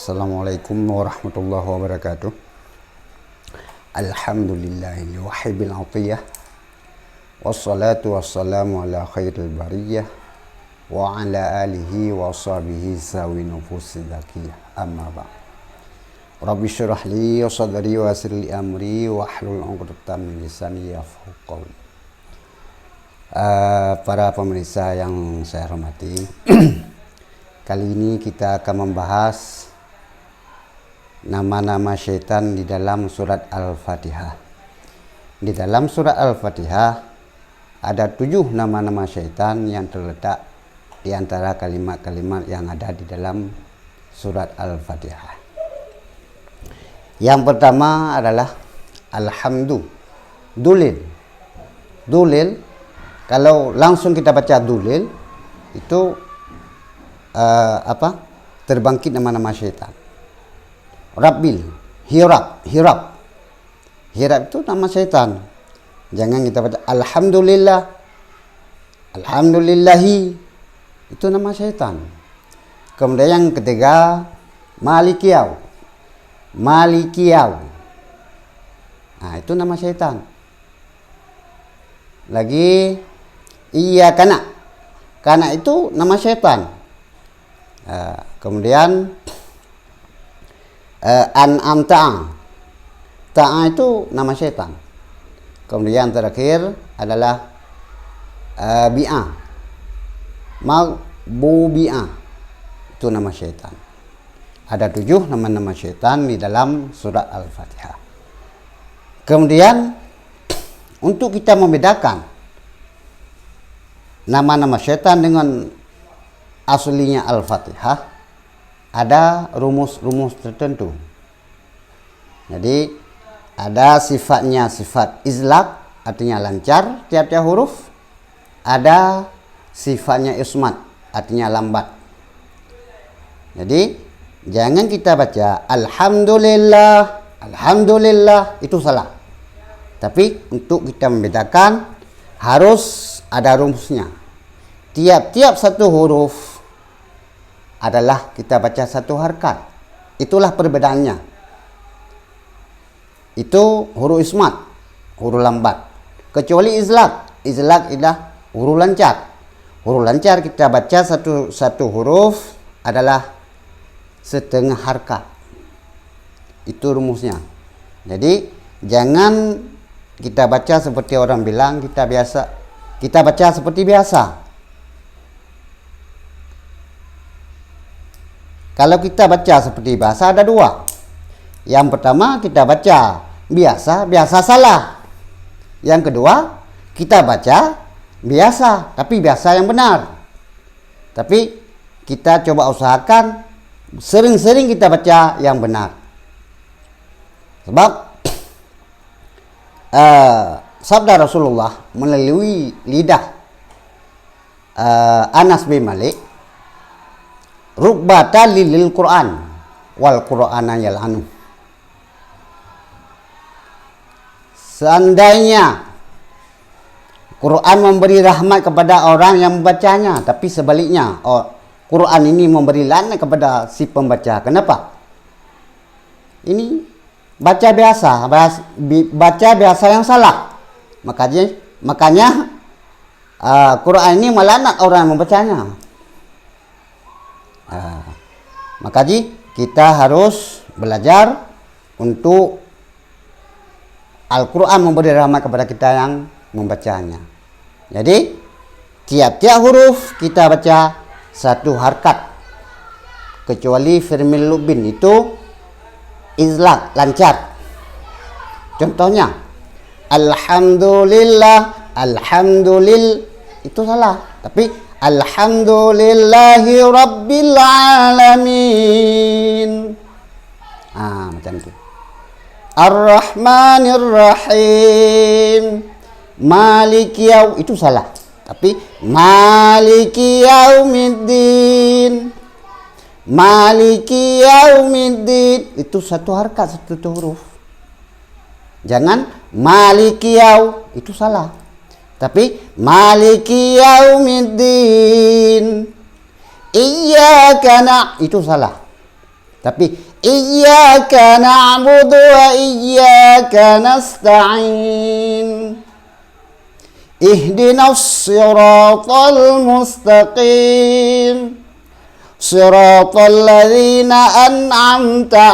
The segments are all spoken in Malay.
Assalamualaikum warahmatullahi wabarakatuh. Alhamdulillahil wahibil atiyah. Wassalatu wassalamu ala khairil bariyah wa ala alihi wa sahbihi zawi nufusi zakiyah. Amma ba'd. Rabbi syrah li sadri wa yassir li amri wa hlul 'uqdatam min lisani yafqahu qawli. Para pemirsa yang saya hormati, kali ini kita akan membahas nama-nama syaitan di dalam surat Al-Fatihah. Di dalam surat Al-Fatihah ada 7 nama-nama syaitan yang terletak di antara kalimat-kalimat yang ada di dalam surat Al-Fatihah. Yang pertama adalah Alhamdulillah. Dulil, kalau langsung kita baca dulil itu terbangkit nama-nama syaitan. Rabbil, Hirab itu nama syaitan. Jangan kita baca Alhamdulillah, Alhamdulillahi, itu nama syaitan. Kemudian yang ketiga Malikiyau. Nah, itu nama syaitan. Lagi iya kana itu nama syaitan. Kemudian An'amta, ta'a itu nama syaitan. Kemudian terakhir adalah bi'a, magbubi'a, itu nama syaitan. Ada 7 nama-nama syaitan di dalam surat Al-Fatihah. Kemudian untuk kita membedakan nama-nama syaitan dengan aslinya Al-Fatihah, ada rumus-rumus tertentu. Jadi ada sifatnya sifat izlaq, artinya lancar tiap-tiap huruf. Ada sifatnya ismat, artinya lambat. Jadi jangan kita baca Alhamdulillah, itu salah. Tapi untuk kita membedakan harus ada rumusnya. Tiap-tiap satu huruf adalah kita baca satu harkat. Itulah perbedaannya. Itu huruf ismat, huruf lambat. Kecuali izlaq adalah huruf lancar. Huruf lancar kita baca satu huruf adalah setengah harkat. Itu rumusnya. Jadi jangan kita baca seperti orang bilang kita baca seperti biasa. Kalau kita baca seperti biasa ada 2. Yang pertama kita baca biasa salah. Yang kedua kita baca biasa, tapi biasa yang benar. Tapi kita coba usahakan sering-sering kita baca yang benar. Sebab sabda Rasulullah melalui lidah Anas bin Malik, rubbata lil Quran wal Qur'ana yal'anu. Seandainya Quran memberi rahmat kepada orang yang membacanya, tapi sebaliknya Quran ini memberi laknat kepada si pembaca. Kenapa? Ini baca biasa yang salah. Makanya Quran ini melaknat orang yang membacanya. Makanya kita harus belajar untuk Al-Quran memberi rahmat kepada kita yang membacanya. Jadi tiap-tiap huruf kita baca satu harkat. Kecuali firmil lubin itu izlaq, lancar. Contohnya Alhamdulillah, itu salah. Tapi Alhamdulillahi Rabbil Alamin. Macam itu. Ar-Rahmanir Rahim, Maliki itu salah. Tapi Maliki Yaumiddin, itu satu harkat, satu huruf. Jangan Maliki itu salah. Tapi Maliki Yaumiddin, Iyyaka itu salah. Tapi iyyaka na'budu wa iyyaka nasta'in. Ihdinas siratal mustaqim. Siratal ladzina an'amta.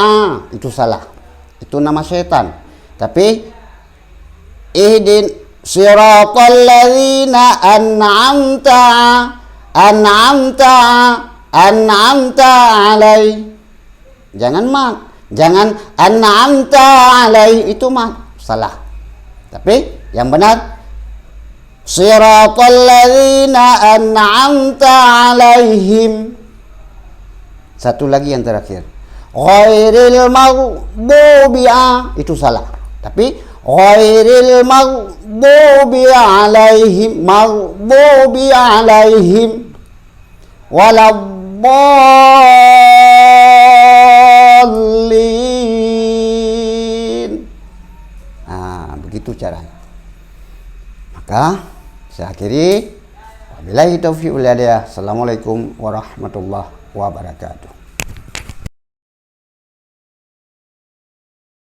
Itu salah. Itu nama syaitan. Tapi ihdin siratal ladzina an'amta alai. Jangan mat, jangan an'amta alai, itu mat, salah. Tapi yang benar siratal ladzina an'amta alaihim. Satu lagi yang terakhir, ghairil maghdubi, itu salah. Tapi ghairil maghdubi alaihim waladdallin. Begitu caranya. Maka saya akhiri. Wabillahi taufiq wal hidayah. Assalamualaikum warahmatullahi wabarakatuh.